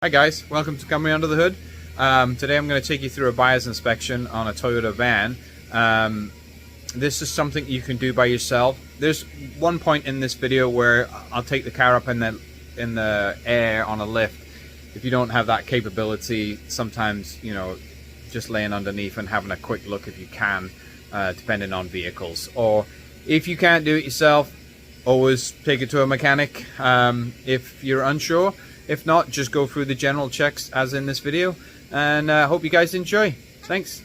Hi guys, welcome to Cymru Under the Hood. Today I'm going to take you through a buyer's inspection on a Toyota van. This is something you can do by yourself. There's one point in this video where I'll take the car up in the air on a lift. If you don't have that capability, sometimes, you know, just laying underneath and having a quick look if you can, depending on vehicles. Or if you can't do it yourself, always take it to a mechanic if you're unsure. If not, just go through the general checks as in this video, and hope you guys enjoy. Thanks.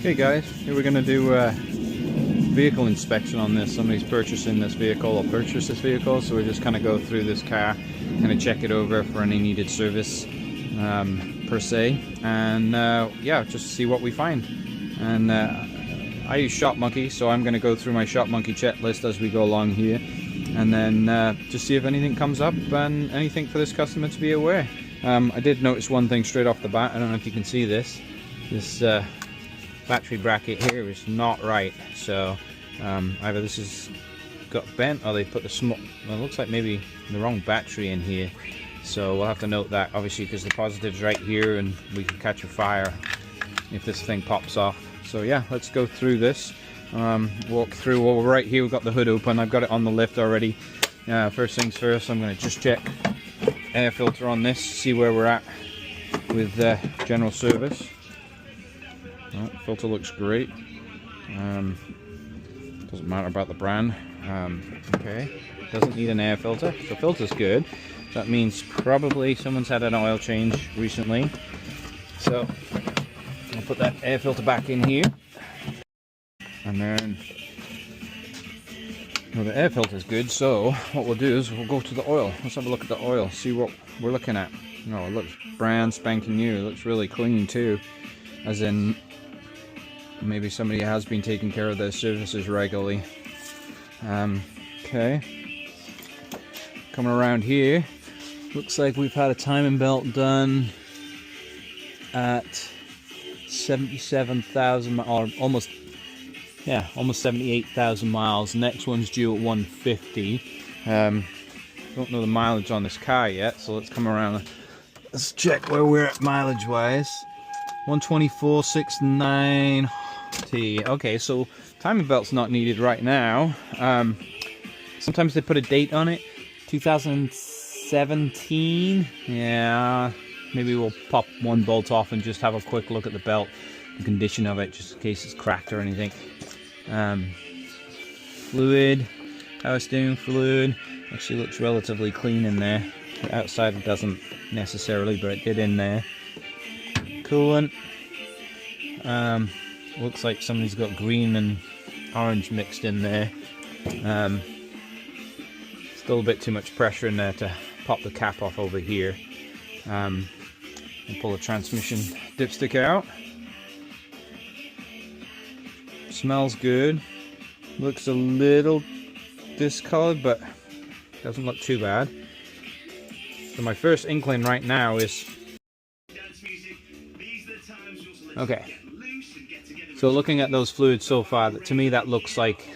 Okay guys, here we're going to do a vehicle inspection on this. Somebody's purchasing this vehicle or purchased this vehicle, so we're just kind of go through this car, kind of check it over for any needed service per se, and yeah, just see what we find. And I use Shop Monkey, so I'm going to go through my Shop Monkey checklist as we go along here, and then just see if anything comes up and anything for this customer to be aware. I did notice one thing straight off the bat. I don't know if you can see this. This battery bracket here is not right, so either this has got bent or they put the small, well, it looks like maybe the wrong battery in here, so we'll have to note that obviously, because the positive's right here and we can catch a fire if this thing pops off. So yeah, let's go through this, walk through. Well, right here we've got the hood open. I've got it on the lift already. First things first, I'm going to just check air filter on this, see where we're at with general service. Oh, filter looks great. Doesn't matter about the brand. Okay, doesn't need an air filter. The filter's good. That means probably someone's had an oil change recently. So I'll put that air filter back in here, and then, well, the air filter is good, so what we'll do is we'll go to the oil. Let's have a look at the oil, see what we're looking at. Oh, it looks brand spanking new. It looks really clean too, as in maybe somebody has been taking care of their services regularly. Okay, coming around here, looks like we've had a timing belt done at 77,000, or almost 78,000 miles. Next one's due at 150. Don't know the mileage on this car yet, so let's come around. Let's check where we're at mileage wise. 124,690. Okay, so timing belt's not needed right now. Sometimes they put a date on it. 2017. Yeah. Maybe we'll pop one bolt off and just have a quick look at the belt, the condition of it, just in case it's cracked or anything. Fluid, power steering fluid, actually looks relatively clean in there. The outside it doesn't necessarily, but it did in there. Coolant, looks like somebody's got green and orange mixed in there. Still a bit too much pressure in there to pop the cap off over here. And pull the transmission dipstick out. Smells good. Looks a little discolored, but doesn't look too bad. So my first inkling right now is, okay, so looking at those fluids so far, to me that looks like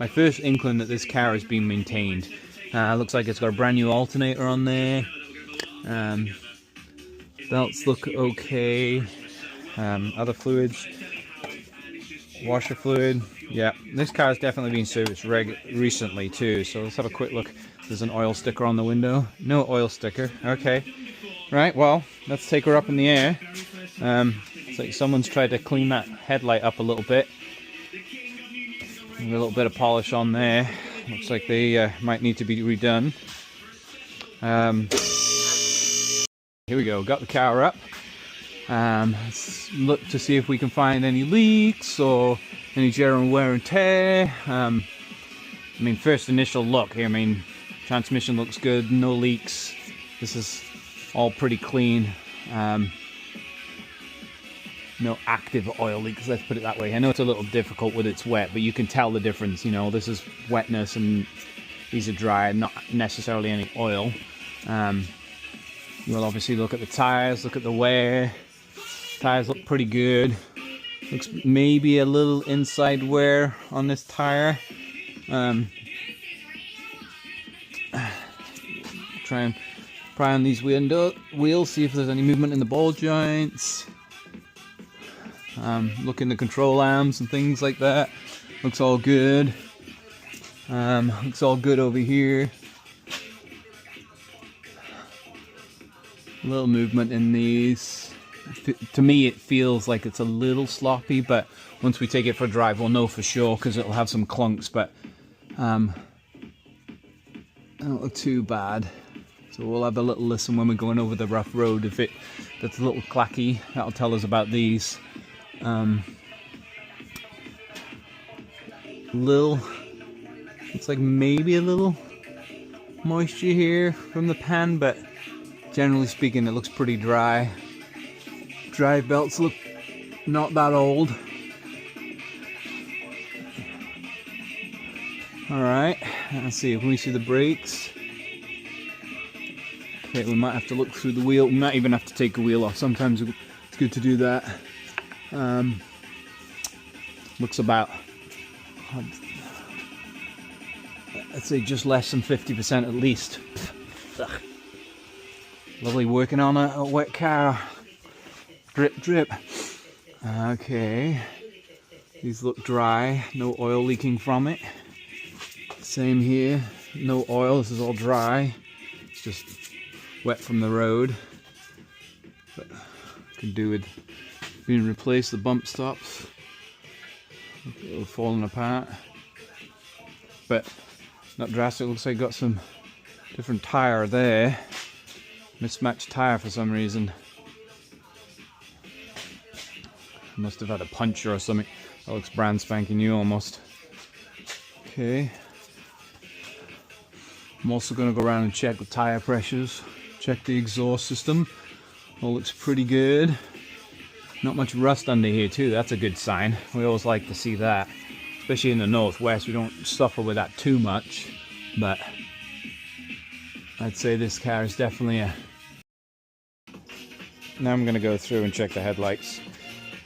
my first inkling that this car has been maintained. Looks like it's got a brand new alternator on there. Belts look okay. Other fluids, washer fluid. Yeah, this car has definitely been serviced recently too. So let's have a quick look. There's an oil sticker on the window. No oil sticker. Okay. Right. Well, let's take her up in the air. It's like someone's tried to clean that headlight up a little bit. A little bit of polish on there. Looks like they might need to be redone. Here we go, got the car up. Let's look to see if we can find any leaks or any general wear and tear. I mean, first initial look here, I mean, transmission looks good, no leaks. This is all pretty clean. No active oil leaks, let's put it that way. I know it's a little difficult with it's wet, but you can tell the difference, you know, this is wetness and these are dry, not necessarily any oil. We'll obviously look at the tires, look at the wear. Tires look pretty good. Looks maybe a little inside wear on this tire. Try and pry on these wheels, see if there's any movement in the ball joints. Look in the control arms and things like that. Looks all good. Looks all good over here. A little movement in these. To me, it feels like it's a little sloppy, but once we take it for a drive, we'll know for sure because it'll have some clunks. But don't look too bad. So we'll have a little listen when we're going over the rough road. If that's a little clacky, that'll tell us about these. It's like maybe a little moisture here from the pan, but generally speaking, it looks pretty dry. Drive belts look not that old. Alright, let's see if we see the brakes. Okay, we might have to look through the wheel. We might even have to take a wheel off. Sometimes it's good to do that. Looks about, I'd say just less than 50% at least. Ugh. Lovely working on a wet car. Drip, drip. Okay. These look dry. No oil leaking from it. Same here. No oil. This is all dry. It's just wet from the road. But can do with being replaced. The bump stops. It's falling apart. But not drastic. Looks like got some different tire there. Mismatched tire for some reason. Must have had a puncture or something. That looks brand spanking new almost. Okay. I'm also going to go around and check the tire pressures. Check the exhaust system. All looks pretty good. Not much rust under here too. That's a good sign. We always like to see that. Especially in the northwest. We don't suffer with that too much. But I'd say this car is definitely a... Now I'm going to go through and check the headlights.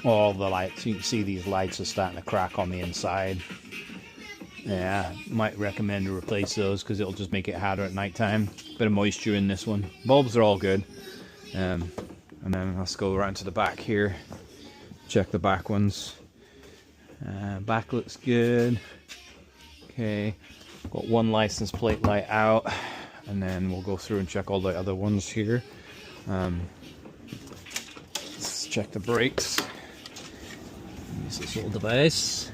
All the lights. You can see these lights are starting to crack on the inside. Yeah, might recommend to replace those because it'll just make it harder at night time. Bit of moisture in this one. Bulbs are all good. And then let's go around to the back here. Check the back ones. Back looks good. Okay, got one license plate light out. And then we'll go through and check all the other ones here. Let's check the brakes. Use this little device.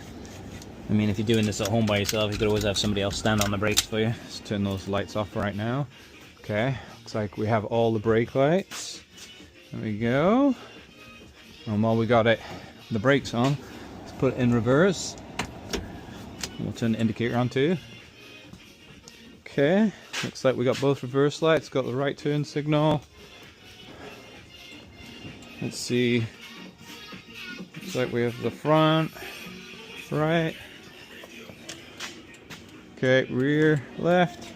I mean, if you're doing this at home by yourself, you could always have somebody else stand on the brakes for you. Let's turn those lights off right now. Okay, looks like we have all the brake lights. There we go. And while we got the brakes on, let's put it in reverse. We'll turn the indicator on too. Okay, looks like we got both reverse lights, got the right turn signal. Let's see. Looks like we have the front, right. Okay, rear left,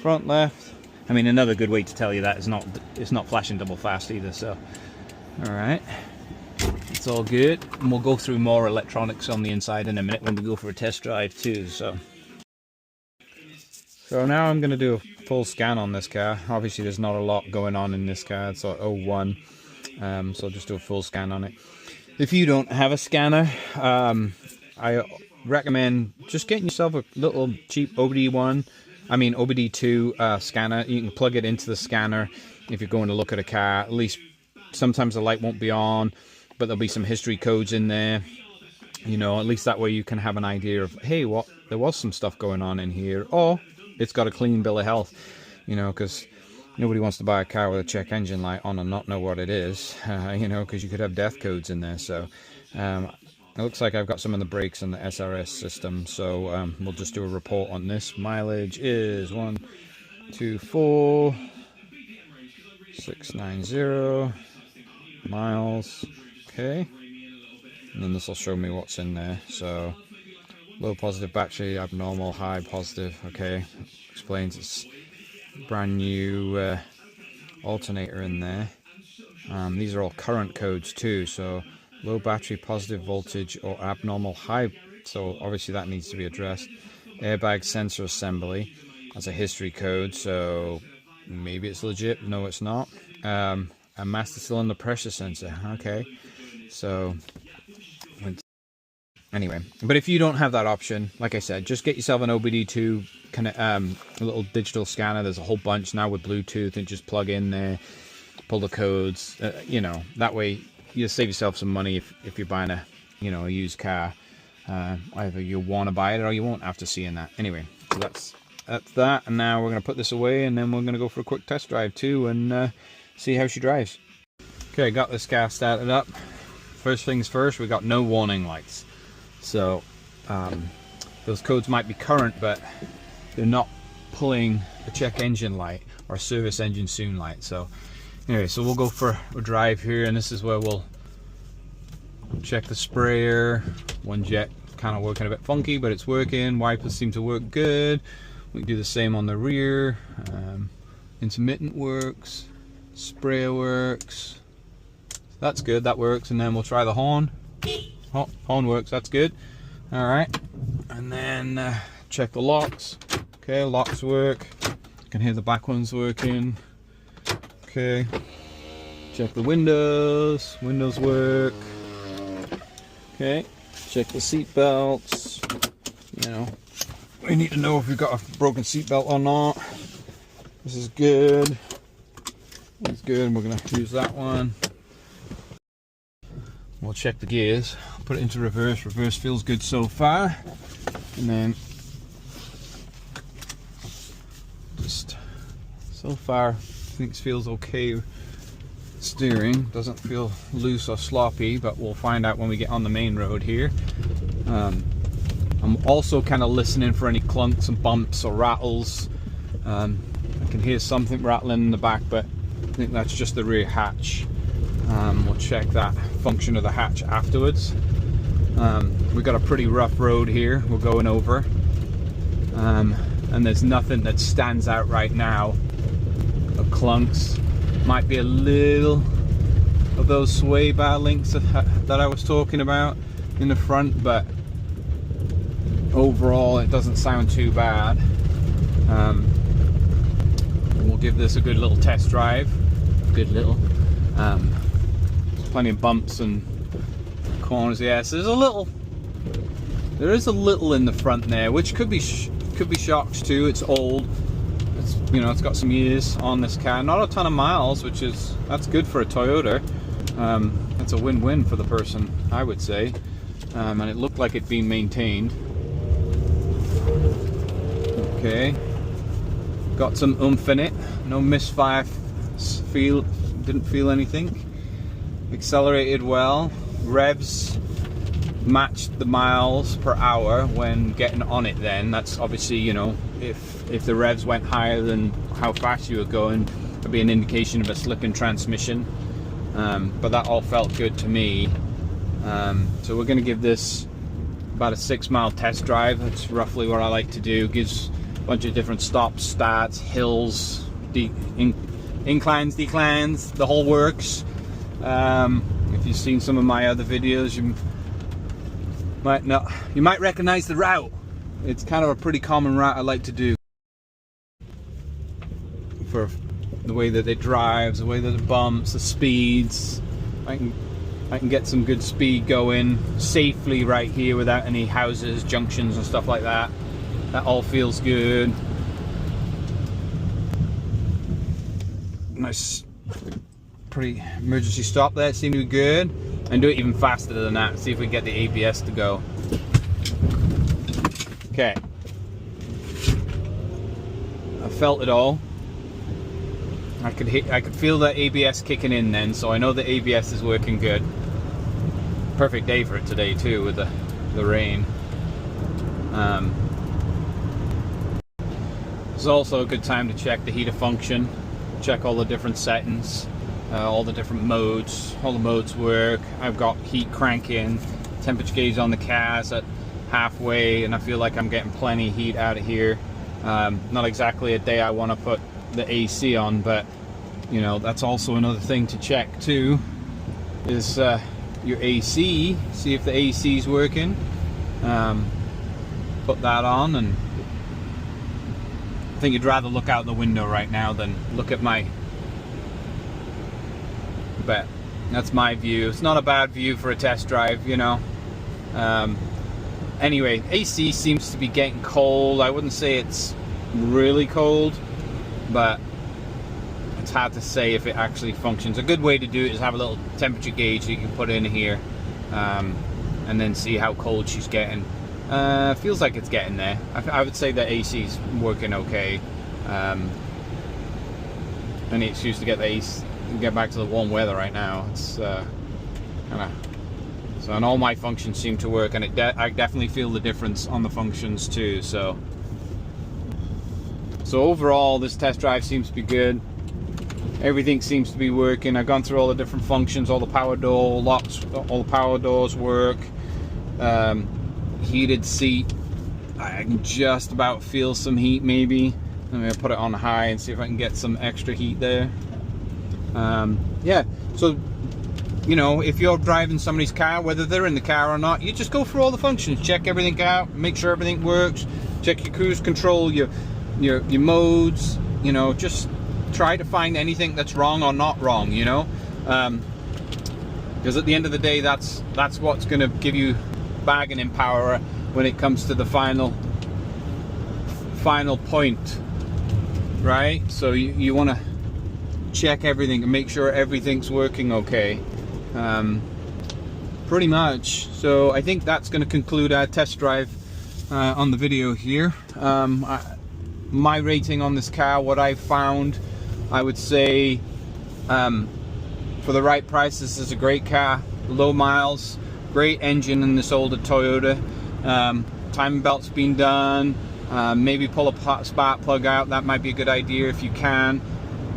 front left. I mean, another good way to tell you that is it's not flashing double fast either. So, all right, it's all good, and we'll go through more electronics on the inside in a minute when we go for a test drive too. So now I'm going to do a full scan on this car. Obviously, there's not a lot going on in this car. It's like 01, so I'll just do a full scan on it. If you don't have a scanner, I recommend just getting yourself a little cheap OBD2 scanner. You can plug it into the scanner if you're going to look at a car. At least sometimes the light won't be on, but there'll be some history codes in there. You know, at least that way you can have an idea of, hey, there was some stuff going on in here, or it's got a clean bill of health. You know, because nobody wants to buy a car with a check engine light on and not know what it is. You know, because you could have death codes in there. So it looks like I've got some of the brakes in the SRS system, so we'll just do a report on this. Mileage is 124,690 miles. Okay, and then this will show me what's in there. So low positive battery, abnormal, high positive. Okay, explains it's brand new alternator in there. These are all current codes too, so low battery, positive voltage, or abnormal high. So obviously that needs to be addressed. Airbag sensor assembly. That's a history code, so maybe it's legit. No, it's not. A master cylinder pressure sensor. Okay, so anyway, but if you don't have that option, like I said, just get yourself an OBD2 a little digital scanner. There's a whole bunch now with Bluetooth, and just plug in there, pull the codes. You know, that way you save yourself some money if you're buying a used car. Either you want to buy it or you won't after seeing that. Anyway, so that's that, and now we're going to put this away, and then we're going to go for a quick test drive too, and see how she drives. Okay, got this car started up. First things first, we got no warning lights. So those codes might be current, but they're not pulling a check engine light or service engine soon light. So anyway, so we'll go for a drive here, and this is where we'll check the sprayer. One jet kind of working a bit funky, but it's working. Wipers seem to work good. We can do the same on the rear. Intermittent works. Sprayer works. That's good, that works. And then we'll try the horn. Oh, horn works, that's good. Alright. And then check the locks. Okay, locks work. You can hear the back ones working. Okay. Check the windows. Windows work. Okay. Check the seat belts. You know, we need to know if we've got a broken seat belt or not. This is good. It's good. We're going to use that one. We'll check the gears. Put it into reverse. Reverse feels good so far. And then just so far, things feels okay. Steering doesn't feel loose or sloppy, but we'll find out when we get on the main road here. I'm also kind of listening for any clunks and bumps or rattles. I can hear something rattling in the back, but I think that's just the rear hatch. We'll check that function of the hatch afterwards. We've got a pretty rough road here we're going over, and there's nothing that stands out right now of clunks. Might be a little of those sway bar links that I was talking about in the front, but overall it doesn't sound too bad. We'll give this a good little test drive. Good little. Plenty of bumps and corners. Yes, there is a little in the front there, which could be shocks too. It's old. It's got some years on this car, not a ton of miles, that's good for a Toyota. That's a win-win for the person, I would say. And it looked like it being maintained. Okay, got some oomph in it. No misfire. Didn't feel anything. Accelerated well. Revs matched the miles per hour when getting on it. Then that's obviously, if the revs went higher than how fast you were going, it'd be an indication of a slipping transmission. But that all felt good to me. So we're going to give this about a 6-mile test drive. That's roughly what I like to do. Gives a bunch of different stops, starts, hills, inclines, declines, the whole works. If you've seen some of my other videos, you might recognize the route. It's kind of a pretty common route I like to do for the way that it drives, the way that it bumps, the speeds. I can get some good speed going safely right here without any houses, junctions and stuff like that. That all feels good. Nice, pretty emergency stop there. It seemed to be good. And do it even faster than that. See if we can get the ABS to go. Okay. I felt it all. I could feel the ABS kicking in then, so I know the ABS is working good. Perfect day for it today too, with the rain. It's also a good time to check the heater function, check all the different settings, all the different modes. All the modes work. I've got heat cranking, temperature gauge on the cars at halfway, and I feel like I'm getting plenty of heat out of here. Not exactly a day I want to put the AC on, but that's also another thing to check too, is your AC, see if the AC is working. Put that on, and I think you'd rather look out the window right now than look at my, but that's my view. It's not a bad view for a test drive, you know. Anyway, AC seems to be getting cold. I wouldn't say it's really cold, but it's hard to say if it actually functions. A good way to do it is have a little temperature gauge that you can put in here, and then see how cold she's getting. Feels like it's getting there. I would say that AC's working okay. Any excuse to get the AC, get back to the warm weather right now. It's kind of so, and all my functions seem to work, and I definitely feel the difference on the functions too. So overall, this test drive seems to be good. Everything seems to be working. I've gone through all the different functions, all the power door locks, all the power doors work. Heated seat, I can just about feel some heat maybe. I'm gonna put it on high and see if I can get some extra heat there. Yeah, so you know, if you're driving somebody's car, whether they're in the car or not, you just go through all the functions, check everything out, make sure everything works, check your cruise control, your modes, you know, just try to find anything that's wrong or not wrong, you know, because at the end of the day, that's what's going to give you bargaining power when it comes to the final point, right? So you want to check everything and make sure everything's working okay, pretty much. So I think that's going to conclude our test drive on the video here. My rating on this car, what I found, I would say for the right price, this is a great car. Low miles, great engine in this older Toyota. Timing belt's been done. Maybe pull a spark plug out. That might be a good idea if you can.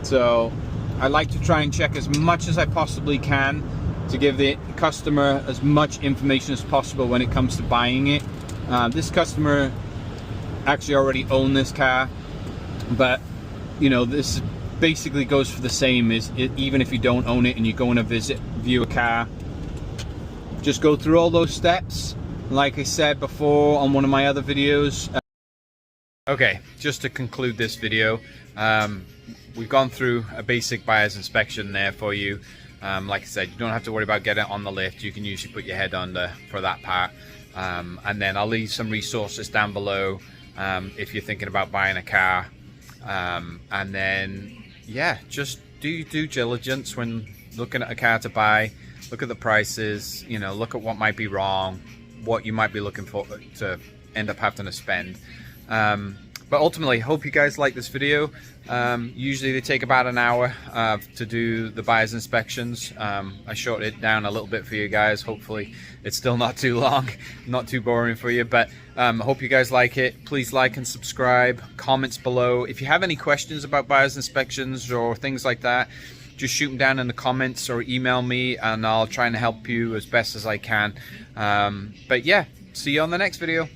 So I like to try and check as much as I possibly can to give the customer as much information as possible when it comes to buying it. This customer actually already owned this car, but you know, this basically goes for the same. Even if you don't own it and you go on a view a car, just go through all those steps like I said before on one of my other videos. Okay, just to conclude this video, we've gone through a basic buyer's inspection there for you. Like I said, you don't have to worry about getting it on the lift. You can usually put your head under for that part. And then I'll leave some resources down below if you're thinking about buying a car. And then, yeah, just do your due diligence when looking at a car to buy. Look at the prices, you know, look at what might be wrong, what you might be looking for to end up having to spend. But ultimately, hope you guys like this video. Usually they take about an hour to do the buyer's inspections. I shortened it down a little bit for you guys. Hopefully it's still not too long, not too boring for you, but hope you guys like it. Please like and subscribe, comments below. If you have any questions about buyer's inspections or things like that, just shoot them down in the comments or email me and I'll try and help you as best as I can. But yeah, see you on the next video.